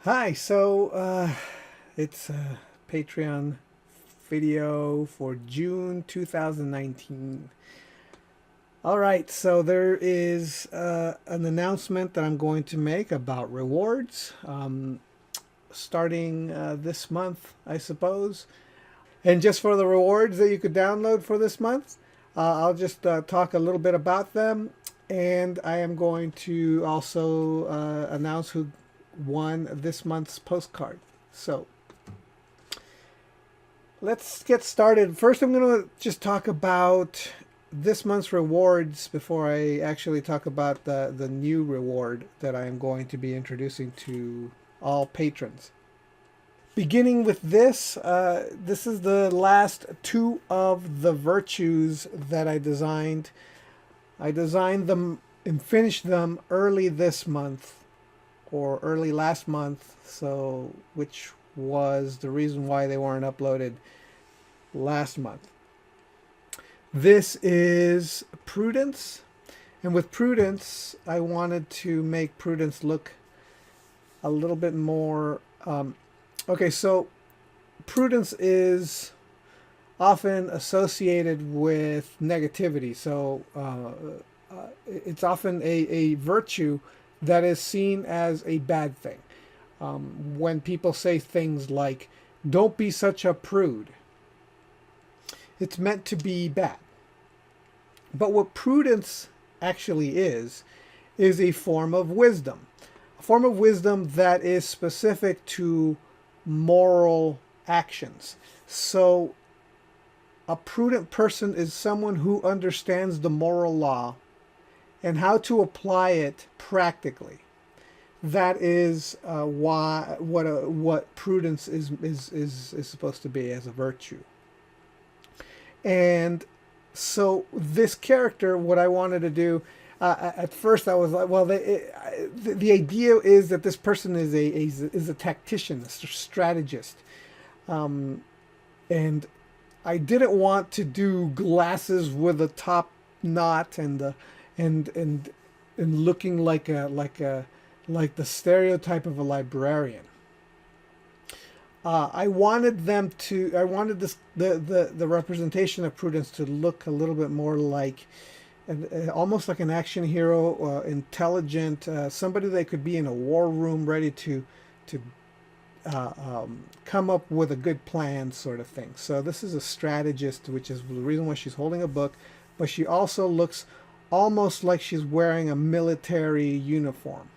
Hi, so it's a Patreon video for June 2019. All right, so there is an announcement that I'm going to make about rewards starting this month, I suppose. And just for the rewards that you could download for this month, I'll just talk a little bit about them. And I am going to also announce who won this month's postcard. So let's get started. First, I'm going to just talk about this month's rewards before I actually talk about the new reward that I am going to be introducing to all patrons. Beginning with this, this is the last two of the virtues that I designed. I designed them and finished them early this month or early last month, so which was the reason why they weren't uploaded last month. This is Prudence, and with Prudence, I wanted to make Prudence look a little bit more. Okay, so Prudence is often associated with negativity, so it's often a virtue that is seen as a bad thing. When people say things like, don't be such a prude, it's meant to be bad. But what prudence actually is a form of wisdom. A form of wisdom that is specific to moral actions. So a prudent person is someone who understands the moral law and how to apply it practically. That is what prudence is supposed to be as a virtue. And so this character, what I wanted to do, at first I was like, well, the idea is that this person is a tactician, a strategist, and I didn't want to do glasses with a top knot and looking like the stereotype of a librarian. I wanted the representation of Prudence to look a little bit more like almost like an action hero, intelligent, somebody that could be in a war room ready to come up with a good plan, sort of thing. So this is a strategist, which is the reason why she's holding a book, but she also looks almost like she's wearing a military uniform.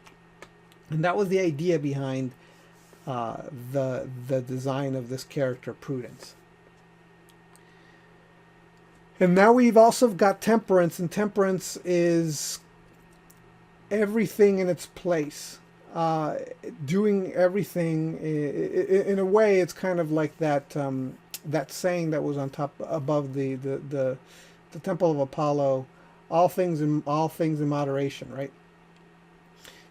And that was the idea behind the design of this character, Prudence. And now we've also got Temperance, and Temperance is everything in its place. Doing everything in a way, it's kind of like that saying that was on top above the Temple of Apollo, all things in moderation, right?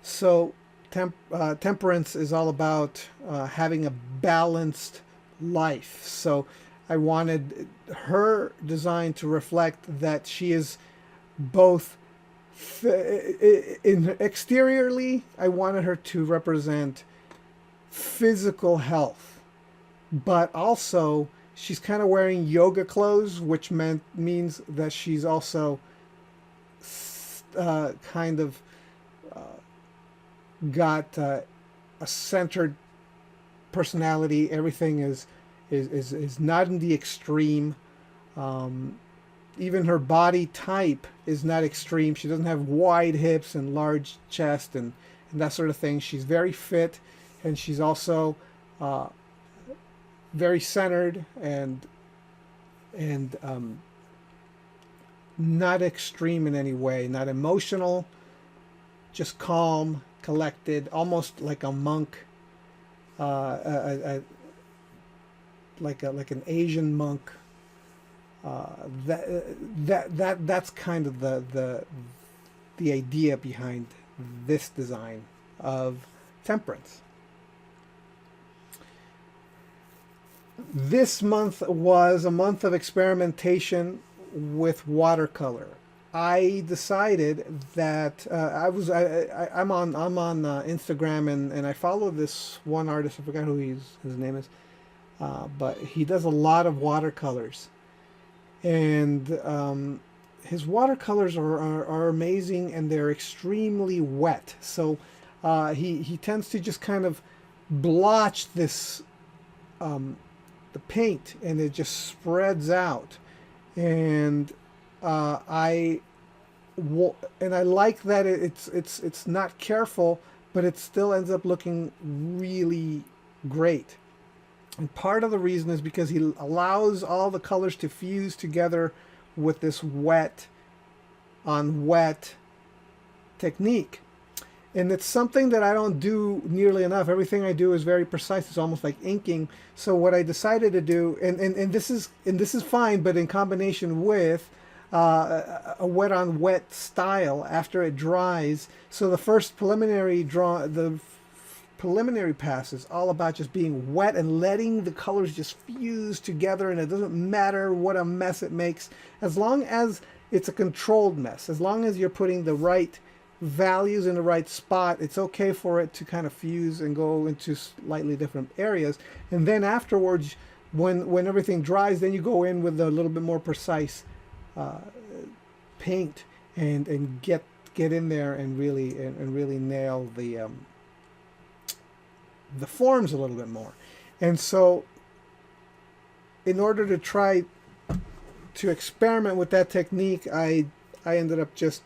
So temperance is all about having a balanced life. So I wanted her design to reflect that she is both exteriorly, I wanted her to represent physical health, but also she's kind of wearing yoga clothes, which means that she's also kind of got a centered personality. Everything is not in the extreme. Even her body type is not extreme. She doesn't have wide hips and large chest and that sort of thing. She's very fit, and she's also very centered and not extreme in any way. Not emotional, just calm, collected, almost like a monk, like an Asian monk. That's kind of the idea behind this design of Temperance. This month was a month of experimentation with watercolor. I decided that I'm on Instagram, and I follow this one artist. I forgot who his name is, but he does a lot of watercolors, and his watercolors are amazing, and they're extremely wet. So he tends to just kind of blotch this the paint, and it just spreads out. And uh, I and I like that it's not careful, but it still ends up looking really great. And part of the reason is because he allows all the colors to fuse together with this wet on wet technique. And it's something that I don't do nearly enough. Everything I do is very precise. It's almost like inking. So what I decided to do, and this is fine, but in combination with a wet on wet style after it dries. So the first preliminary pass is all about just being wet and letting the colors just fuse together, and it doesn't matter what a mess it makes, as long as it's a controlled mess. As long as you're putting the right values in the right spot, it's okay for it to kind of fuse and go into slightly different areas. And then afterwards, when everything dries, then you go in with a little bit more precise uh, paint, and get in there and really nail the forms a little bit more. And so in order to try to experiment with that technique, I ended up just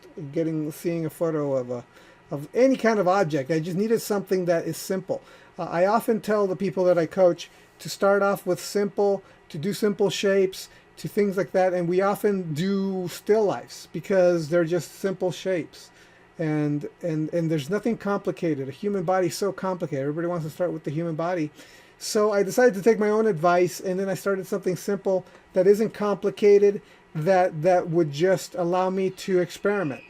seeing a photo of any kind of object. I just needed something that is simple. I often tell the people that I coach to start off with simple, to do simple shapes, to things like that. And we often do still lifes because they're just simple shapes. And there's nothing complicated. A human body is so complicated. Everybody wants to start with the human body. So I decided to take my own advice, and then I started something simple that isn't complicated, that would just allow me to experiment.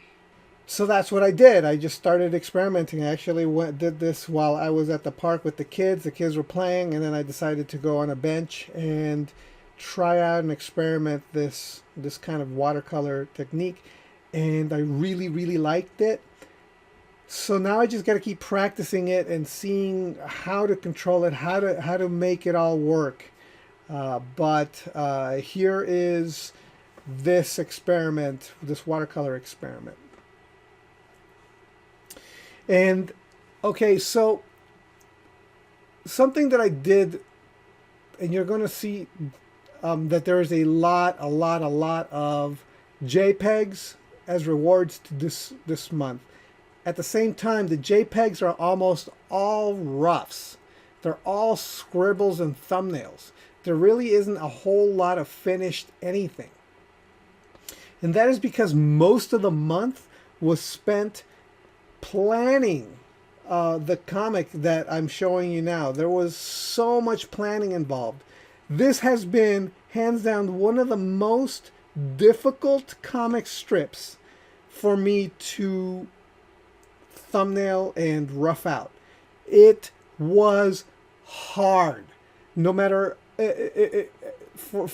So that's what I did. I just started experimenting. I actually did this while I was at the park with the kids. The kids were playing, and then I decided to go on a bench and try out and experiment this kind of watercolor technique. And I really, really liked it. So now I just got to keep practicing it and seeing how to control it, how to make it all work. But here is this experiment, this watercolor experiment. And okay, so something that I did, and you're going to see that there is a lot of JPEGs as rewards to this month. At the same time, the JPEGs are almost all roughs. They're all scribbles and thumbnails. There really isn't a whole lot of finished anything. And that is because most of the month was spent planning the comic that I'm showing you now. There was so much planning involved. This has been, hands down, one of the most difficult comic strips for me to thumbnail and rough out. It was hard. No matter for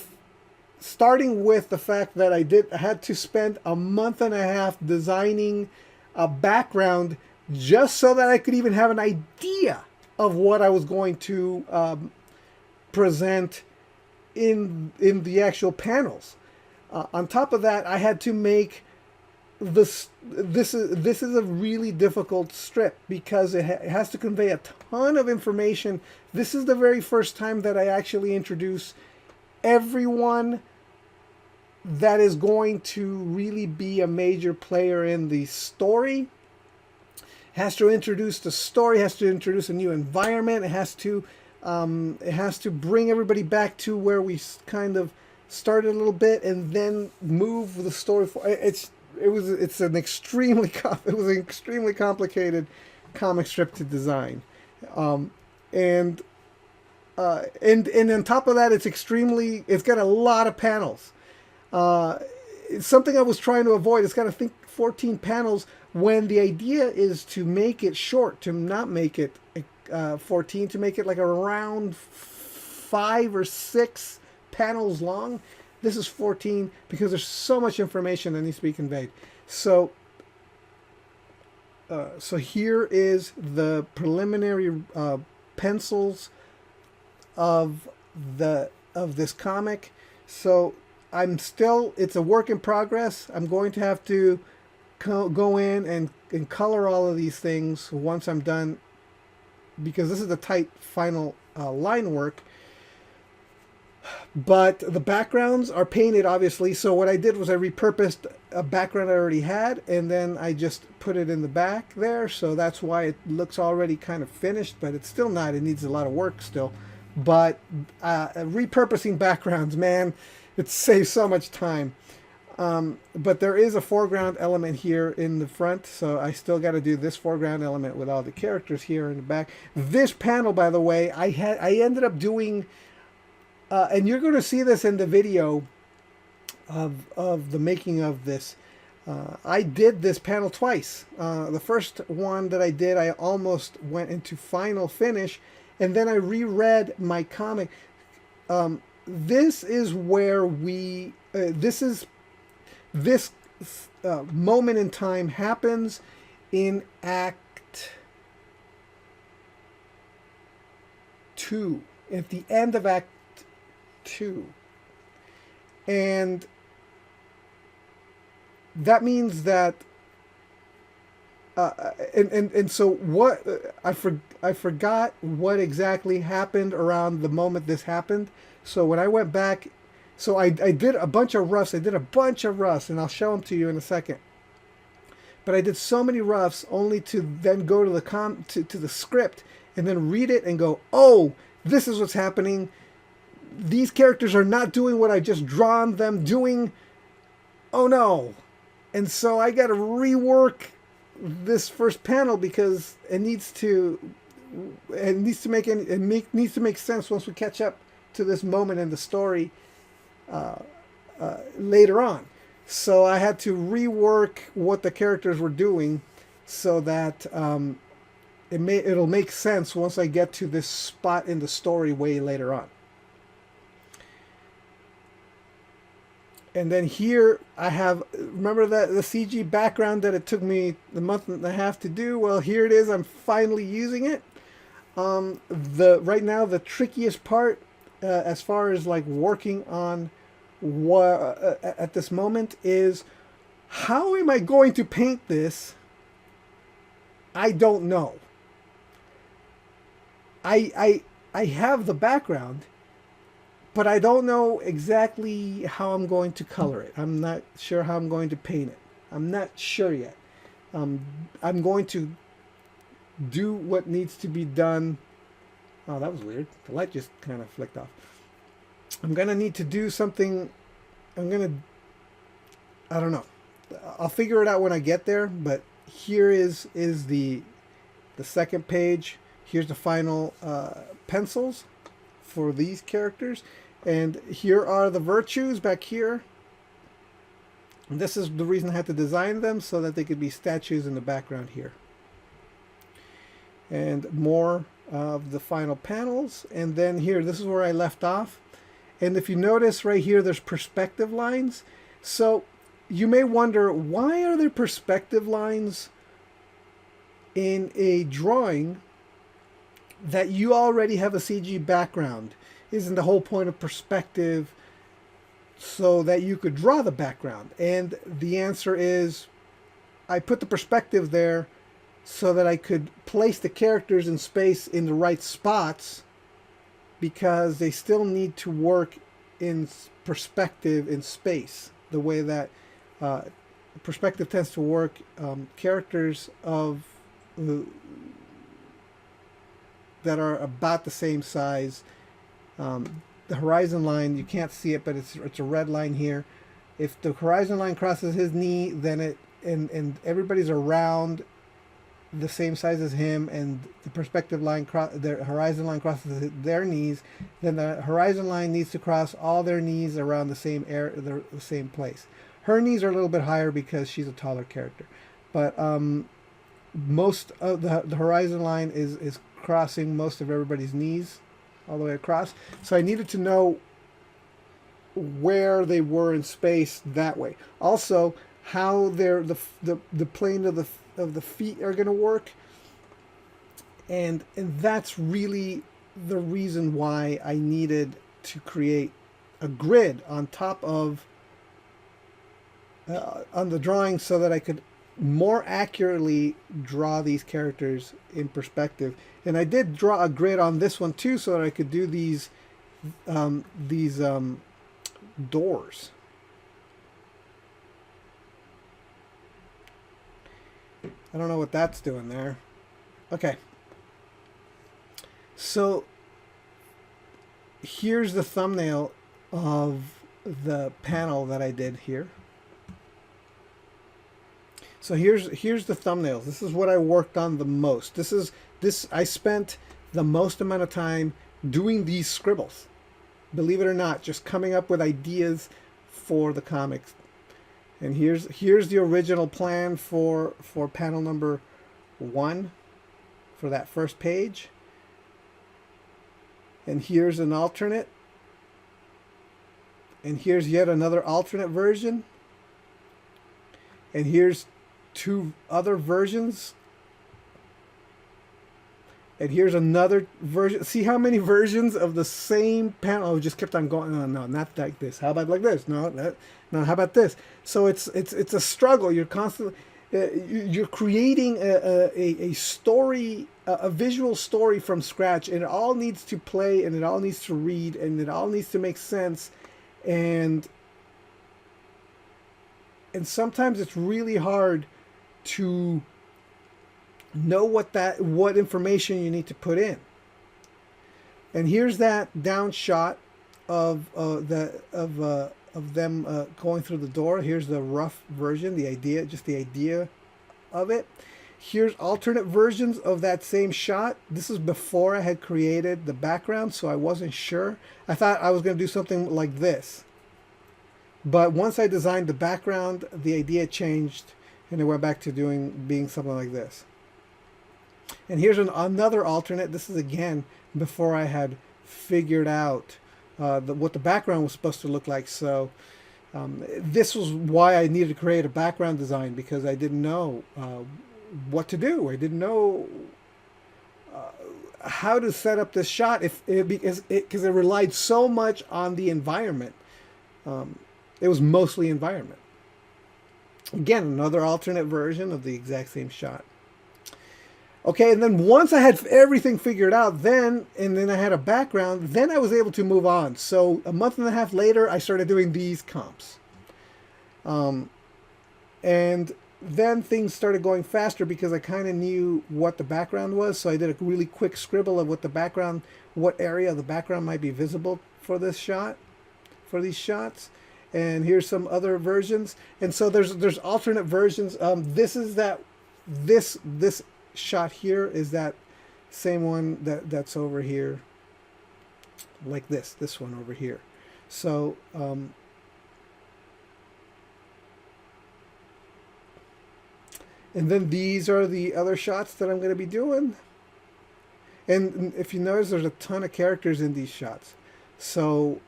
starting with the fact that I had to spend a month and a half designing a background just so that I could even have an idea of what I was going to present in the actual panels. On top of that, I had to make this is a really difficult strip because it has to convey a ton of information. This is the very first time that I actually introduce everyone that is going to really be a major player in the story. It has to introduce the story, has to introduce a new environment, it has to bring everybody back to where we kind of started a little bit, and then move the story forward. It was an extremely complicated comic strip to design, and on top of that, it's got a lot of panels. It's something I was trying to avoid. It's got, I think, 14 panels, when the idea is to make it short, to not make it 14, to make it like around 5 or 6 panels long. This is 14 because there's so much information that needs to be conveyed. So, so here is the preliminary pencils of this comic. So it's a work in progress. I'm going to have to go in and color all of these things once I'm done, because this is the tight final line work. But the backgrounds are painted, obviously. So what I did was I repurposed a background I already had, and then I just put it in the back there. So that's why it looks already kind of finished, but it's still not. It needs a lot of work still. But repurposing backgrounds, man, it saves so much time. But there is a foreground element here in the front, so I still got to do this foreground element with all the characters here in the back. This panel, by the way, I ended up doing, and you're going to see this in the video of the making of this. I did this panel twice. The first one that I did, I almost went into final finish, and then I reread my comic. This is where this moment in time happens in Act 2, at the end of Act 2. And that means that and so what I forgot what exactly happened around the moment this happened. So when I went back, so I did a bunch of roughs. And I'll show them to you in a second. But I did so many roughs only to then go to the script and then read it and go, oh, this is what's happening. These characters are not doing what I just drawn them doing. Oh no. And so I got to rework this first panel because it needs to make sense once we catch up to this moment in the story later on. So I had to rework what the characters were doing so that it'll make sense once I get to this spot in the story way later on. And then here I have, remember that the CG background that it took me a month and a half to do? Well, here it is. I'm finally using it. Right now the trickiest part as far as like working on at this moment is, how am I going to paint this? I don't know. I have the background, but I don't know exactly how I'm going to color it. I'm not sure how I'm going to paint it. I'm not sure yet. I'm going to do what needs to be done. Oh, that was weird. The light just kind of flicked off. I'm going to need to do something. I don't know. I'll figure it out when I get there, but here is the second page. Here's the final pencils for these characters, and here are the virtues back here. And this is the reason I had to design them, so that they could be statues in the background here. And more of the final panels, and then here, this is where I left off. And if you notice right here, there's perspective lines. So you may wonder, why are there perspective lines in a drawing that you already have a CG background? Isn't the whole point of perspective so that you could draw the background? And the answer is, I put the perspective there so that I could place the characters in space in the right spots, because they still need to work in perspective in space, the way that perspective tends to work. Characters that are about the same size. The horizon line, you can't see it, but it's a red line here. If the horizon line crosses his knee, then and everybody's around the same size as him, and the perspective line, the horizon line crosses their knees, then the horizon line needs to cross all their knees around the same place. Her knees are a little bit higher because she's a taller character, but most of the horizon line is crossing most of everybody's knees all the way across. So I needed to know where they were in space that way. Also, how the plane of the feet are going to work, and that's really the reason why I needed to create a grid on top of on the drawing so that I could more accurately draw these characters in perspective. And I did draw a grid on this one too, so that I could do these doors. I don't know what that's doing there. Okay. So here's the thumbnail of the panel that I did here. So here's the thumbnails. This is what I worked on the most. I spent the most amount of time doing these scribbles. Believe it or not, just coming up with ideas for the comics. And here's the original plan for panel number 1 for that first page. And here's an alternate. And here's yet another alternate version. And here's 2 other versions. And here's another version. See how many versions of the same panel? Oh, just kept on going. No, not like this. How about like this? No, how about this? So it's a struggle. You're constantly you're creating a story, a visual story from scratch, and it all needs to play, and it all needs to read, and it all needs to make sense, and sometimes it's really hard to know what information you need to put in. And here's that down shot of them going through the door. Here's the rough version, the idea of it. Here's alternate versions of that same shot. This is before I had created the background, so I wasn't sure. I thought I was going to do something like this. But once I designed the background, the idea changed, and it went back to being something like this. And here's another alternate. This is again before I had figured out what the background was supposed to look like. So this was why I needed to create a background design, because I didn't know what to do. I didn't know how to set up this shot because it relied so much on the environment. It was mostly environment. Again, another alternate version of the exact same shot. Okay, and then once I had everything figured out, then I had a background, then I was able to move on. So a month and a half later, I started doing these comps. And then things started going faster because I kind of knew what the background was. So I did a really quick scribble of what area of the background might be visible for this shot, for these shots. And here's some other versions. And so there's alternate versions. This shot here is that same one that's over here, like this one over here. So and then these are the other shots that I'm going to be doing. And if you notice, there's a ton of characters in these shots. So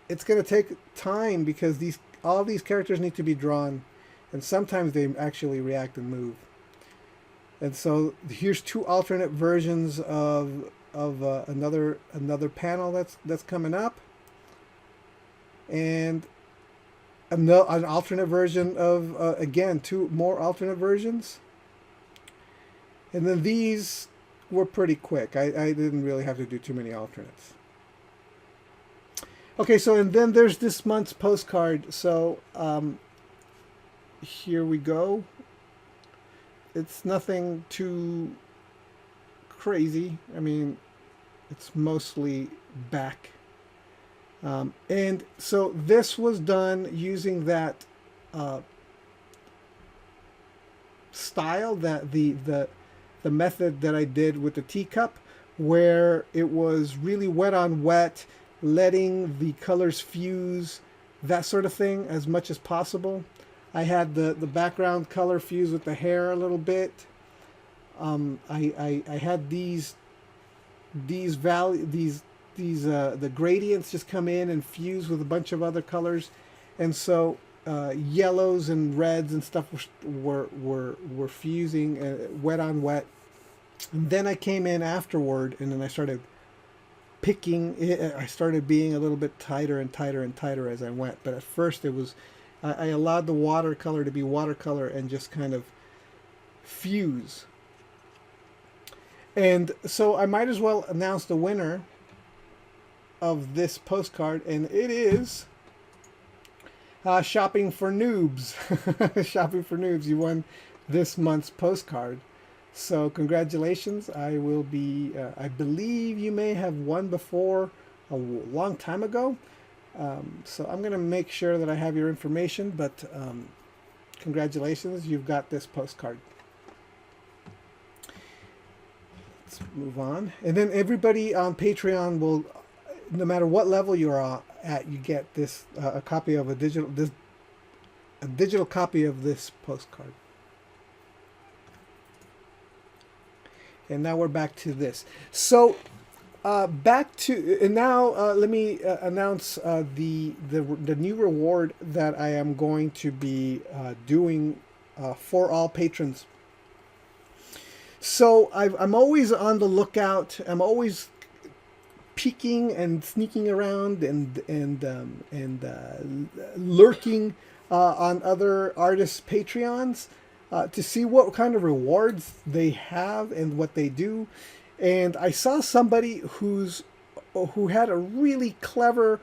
it's going to take time because all these characters need to be drawn, and sometimes they actually react and move. And so here's 2 alternate versions of another panel that's coming up, and an alternate version of again 2 more alternate versions. And then these were pretty quick. I didn't really have to do too many alternates. Okay, so and then there's this month's postcard. So here we go. It's nothing too crazy. I mean, it's mostly back. And so this was done using that style, that the method that I did with the teacup, where it was really wet on wet, letting the colors fuse, that sort of thing, as much as possible. I had the background color fuse with the hair a little bit. I had these the gradients just come in and fuse with a bunch of other colors, and so yellows and reds and stuff were fusing, wet on wet. And then I came in afterward, and then I started picking. I started being a little bit tighter and tighter and tighter as I went. But at first, it was I allowed the watercolor to be watercolor and just kind of fuse. And so I might as well announce the winner of this postcard, and it is Shopping for Noobs. Shopping for Noobs. You won this month's postcard. So congratulations. I will be, I believe you may have won before a long time ago. So I'm going to make sure that I have your information, but congratulations. You've got this postcard. Let's move on. And then everybody on Patreon will, no matter what level you're at, you get this a copy of a digital copy of this postcard. And now we're back to this. So back to, and now let me announce the new reward that I am going to be doing for all patrons. So I'm always on the lookout. I'm always peeking and sneaking around and lurking on other artists' Patreons to see what kind of rewards they have and what they do. And I saw somebody who had a really clever,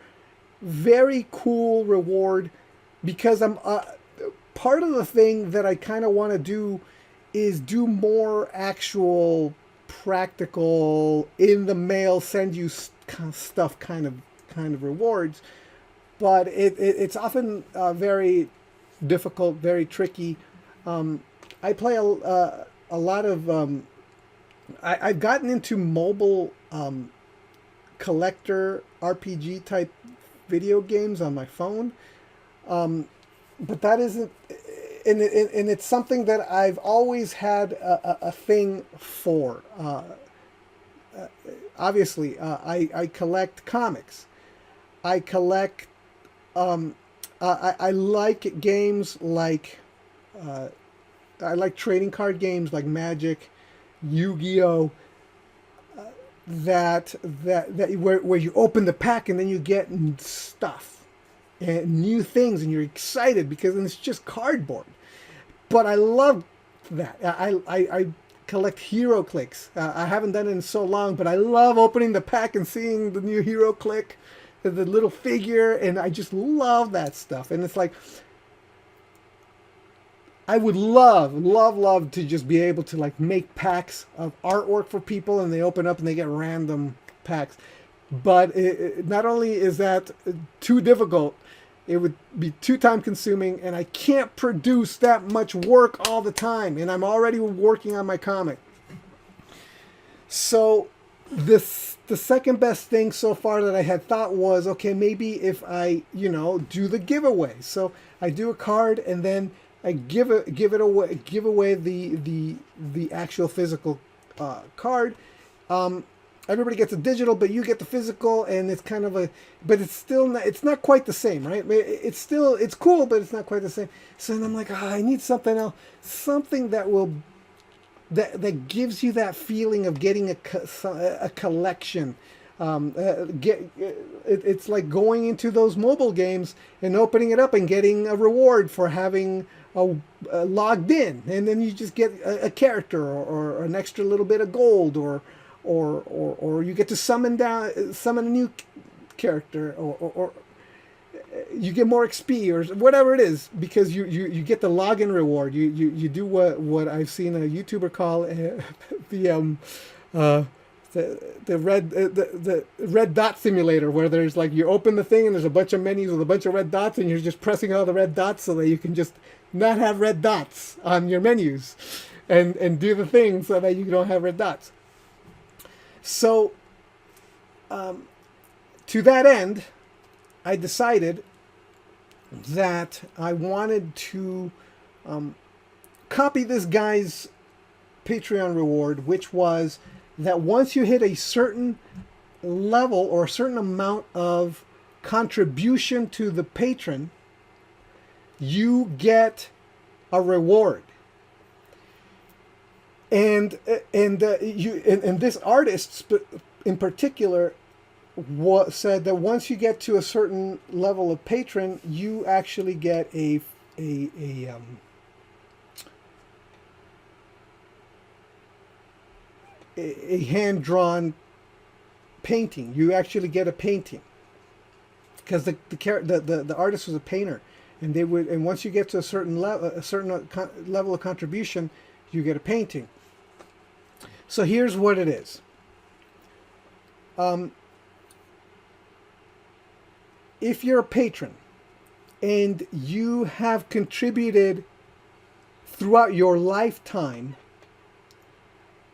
very cool reward, because I'm part of the thing that I kind of want to do is do more actual practical in the mail, send you stuff kind of rewards, but it's often very difficult, very tricky. I play a lot of I've gotten into mobile collector RPG type video games on my phone, but that isn't. And it's something that I've always had a thing for. Obviously, I collect comics. I collect. I like games like. I like trading card games like Magic, Yu-Gi-Oh. That where you open the pack and then you get stuff and new things and you're excited because it's just cardboard. But I love that. I collect hero clicks. I haven't done it in so long, but I love opening the pack and seeing the new hero click, the little figure, and I just love that stuff. And it's like, I would love to just be able to like make packs of artwork for people, and they open up and they get random packs. But not only is that too difficult, it would be too time consuming, and I can't produce that much work all the time, and I'm already working on my comic. So the second best thing so far that I had thought was, okay, maybe if I, do the giveaway. So I do a card and then I give away the actual physical card. Everybody gets a digital, but you get the physical, and it's kind of but it's still not, it's not quite the same, right? It's cool, but it's not quite the same. So then I'm like, I need something else, something that gives you that feeling of getting a collection. It's like going into those mobile games and opening it up and getting a reward for having logged in, and then you just get a character or an extra little bit of gold, or you get to summon a new character, or you get more XP or whatever it is, because you get the login reward. You do what I've seen a YouTuber call the red dot simulator, where there's like, you open the thing and there's a bunch of menus with a bunch of red dots, and you're just pressing all the red dots so that you can just not have red dots on your menus, and do the thing so that you don't have red dots. So, to that end, I decided that I wanted to copy this guy's Patreon reward, which was that once you hit a certain level or a certain amount of contribution to the patron, you get a reward. And this artist in particular said that once you get to a certain level of patron, you actually get a hand drawn painting. You actually get a painting because the artist was a painter, and once you get to a certain level of contribution, you get a painting. So here's what it is. If you're a patron and you have contributed throughout your lifetime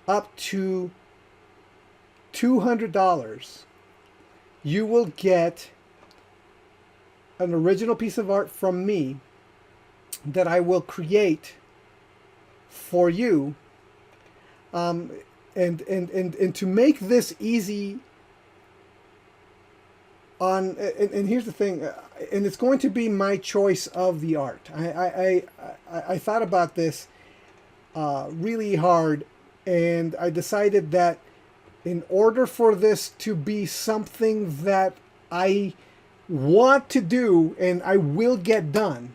up to $200, you will get an original piece of art from me that I will create for you. And to make this easy and here's the thing, and it's going to be my choice of the art. I thought about this really hard, and I decided that in order for this to be something that I want to do and I will get done,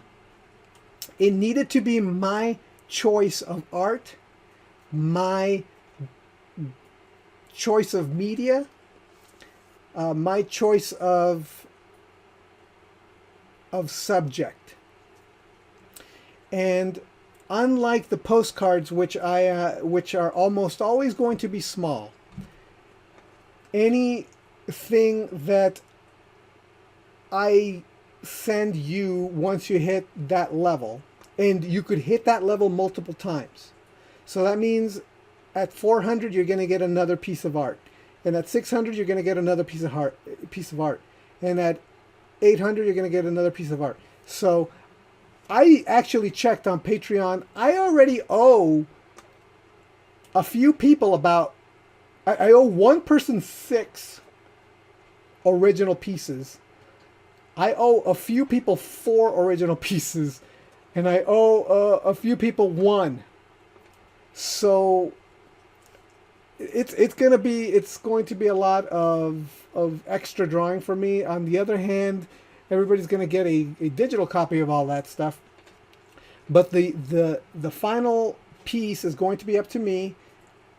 it needed to be my choice of art, my choice of media, my choice of subject. And unlike the postcards, which are almost always going to be small, anything that I send you once you hit that level, and you could hit that level multiple times. So that means at 400 you're going to get another piece of art, and at 600 you're going to get another piece of art, and at 800 you're going to get another piece of art. So I actually checked on Patreon. I already owe a few people I owe one person 6 original pieces. I owe a few people 4 original pieces, and I owe a few people 1. So it's going to be a lot of extra drawing for me. On the other hand, everybody's going to get a digital copy of all that stuff. But the final piece is going to be up to me,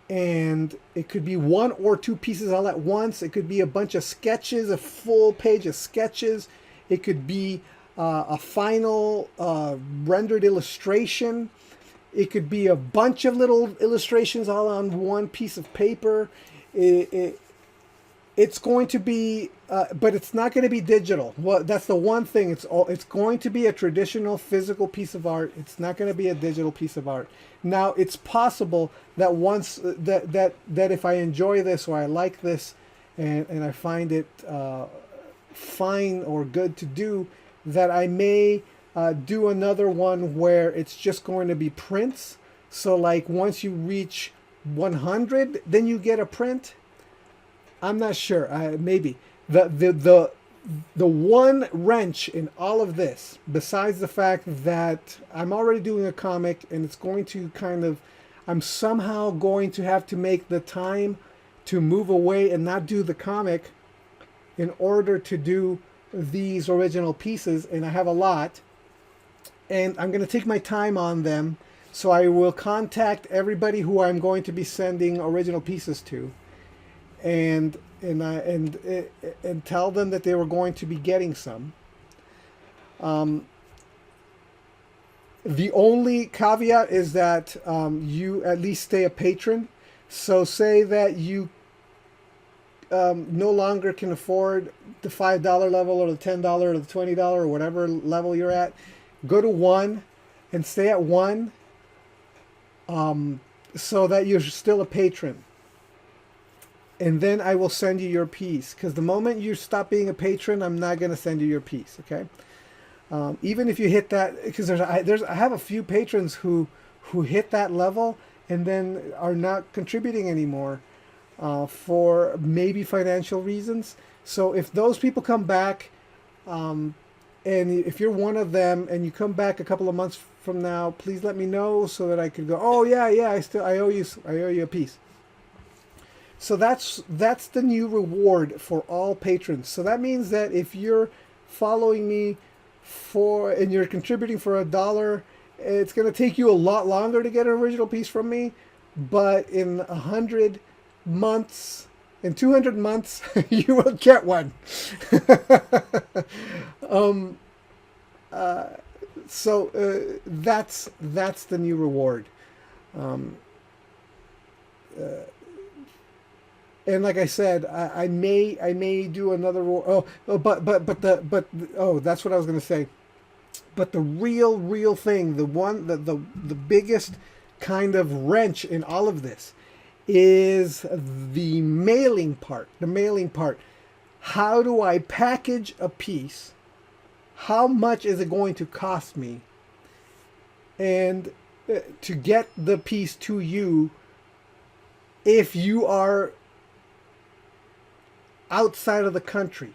and it could be 1 or 2 pieces all at once. It could be a bunch of sketches, a full page of sketches. It could be a final rendered illustration. It could be a bunch of little illustrations all on one piece of paper. It's going to be, but it's not going to be digital. Well, that's the one thing. It's going to be a traditional physical piece of art. It's not going to be a digital piece of art. Now, it's possible that once that if I enjoy this or I like this, and I find it fine or good to do, that I may do another one where it's just going to be prints. So like once you reach 100, then you get a print. I'm not sure. Maybe the one wrench in all of this, besides the fact that I'm already doing a comic and it's going to I'm somehow going to have to make the time to move away and not do the comic in order to do these original pieces, and I have a lot, and I'm going to take my time on them. So I will contact everybody who I'm going to be sending original pieces to, and tell them that they were going to be getting some. The only caveat is that you at least stay a patron. So say that you no longer can afford the $5 level or the $10 or the $20 or whatever level you're at, go to 1 and stay at 1, so that you're still a patron. And then I will send you your piece, because the moment you stop being a patron, I'm not going to send you your piece, okay? Even if you hit that, because I have a few patrons who hit that level and then are not contributing anymore. for maybe financial reasons. So if those people come back, um, and if you're one of them and you come back a couple of months from now, please let me know so that I could go, oh yeah, yeah, I owe you a piece. So that's the new reward for all patrons. So that means that if you're following me for and you're contributing for $1, it's going to take you a lot longer to get an original piece from me. But in 100 months, in 200 months, you will get one. um, that's the new reward. Um, and like I said, I may do another. That's what I was going to say. But the real thing, the biggest kind of wrench in all of this is the mailing part. The mailing part. How do I package a piece? How much is it going to cost me? And to get the piece to you, if you are outside of the country.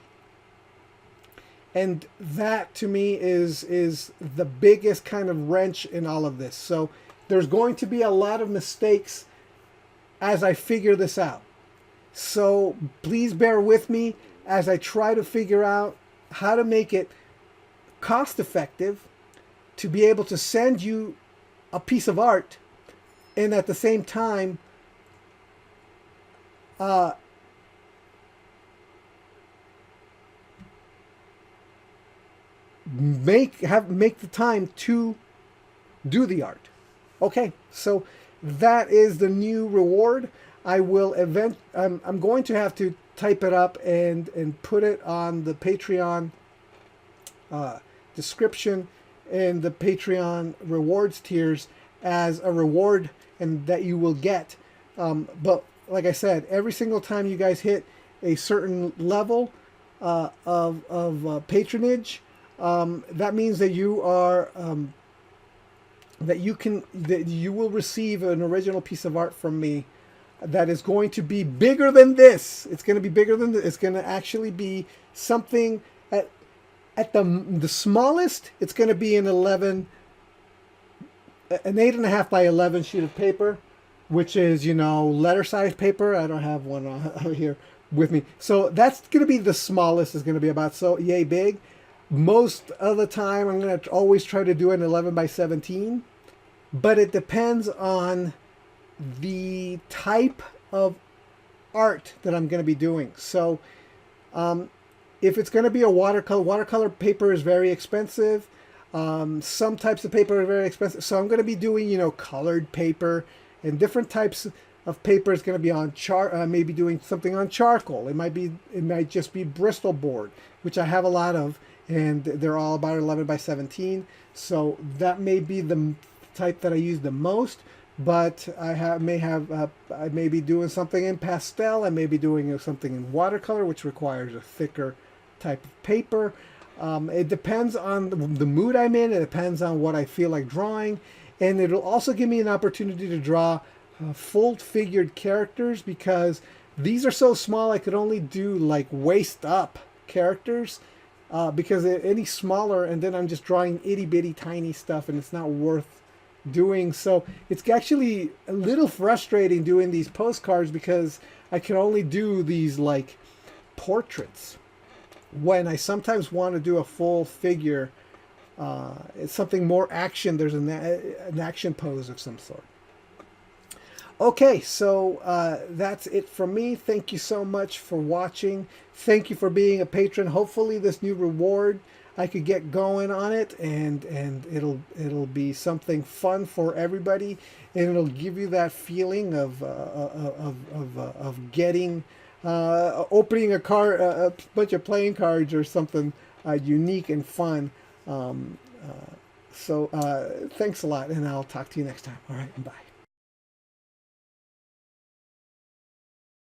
And that to me is the biggest kind of wrench in all of this. So there's going to be a lot of mistakes as I figure this out. So please bear with me as I try to figure out how to make it cost effective to be able to send you a piece of art and at the same time make the time to do the art. Okay, so that is the new reward. I'm going to have to type it up and put it on the Patreon description and the Patreon rewards tiers as a reward, and that you will get. But like I said, every single time you guys hit a certain level of patronage, that means that you are that you will receive an original piece of art from me that is going to be bigger than this. It's going to be bigger than this. It's going to actually be something at the smallest. It's going to be an 8.5 by 11 sheet of paper, which is, letter size paper. I don't have one out here with me. So that's going to be the smallest. Is going to be about so yay big. Most of the time, I'm going to always try to do an 11 by 17, but it depends on the type of art that I'm going to be doing. So if it's going to be a watercolor paper is very expensive. Some types of paper are very expensive. So I'm going to be doing, colored paper, and different types of paper is going to be on maybe doing something on charcoal. It might just be Bristol board, which I have a lot of, and they're all about 11 by 17. So that may be the type that I use the most. But I may be doing something in pastel. I may be doing something in watercolor, which requires a thicker type of paper. It depends on the mood I'm in. It depends on what I feel like drawing. And it'll also give me an opportunity to draw full-figured characters, because these are so small I could only do like waist-up characters. Because any smaller, and then I'm just drawing itty-bitty tiny stuff, and it's not worth doing. So it's actually a little frustrating doing these postcards, because I can only do these like portraits when I sometimes want to do a full figure. It's something more action. There's an action pose of some sort. Okay, so that's it from me. Thank you so much for watching. Thank you for being a patron. Hopefully this new reward, I could get going on it, and it'll be something fun for everybody, and it'll give you that feeling of getting opening a bunch of playing cards or something unique and fun. So thanks a lot, and I'll talk to you next time. All right, bye.